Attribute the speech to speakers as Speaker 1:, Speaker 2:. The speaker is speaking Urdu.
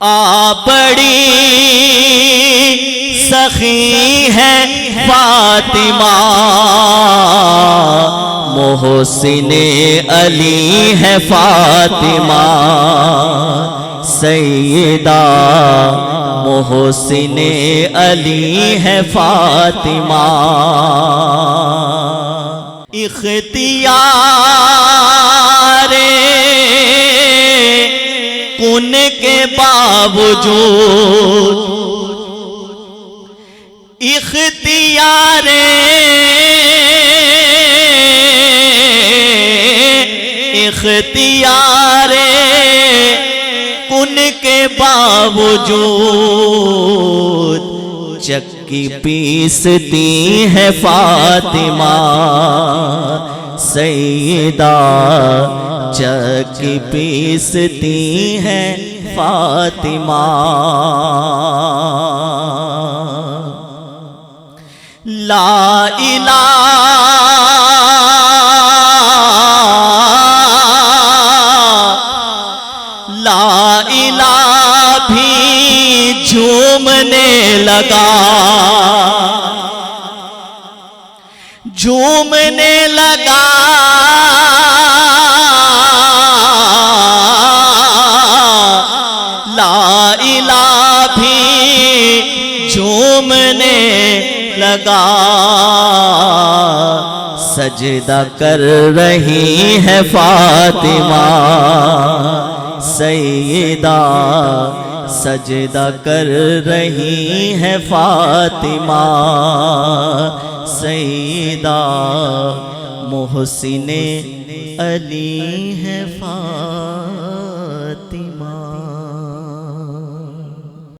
Speaker 1: بڑی سخی ہے فاطمہ، محسن علی ہے فاطمہ، سیدہ محسن علی ہے فاطمہ، اختیار کن کے باوجود، اختیار کن کے باوجود چکی پیستی ہے فاطمہ، سیدہ چکی پیستی ہے فاطمہ، لا الہ بھی جھومنے لگا، جھومنے لگا، لا الہ بھی جھومنے لگا، سجدہ کر رہی ہے فاطمہ، سیدہ سجدہ کر رہی ہے فاطمہ، سیدہ محسن علی ہے فاطمہ۔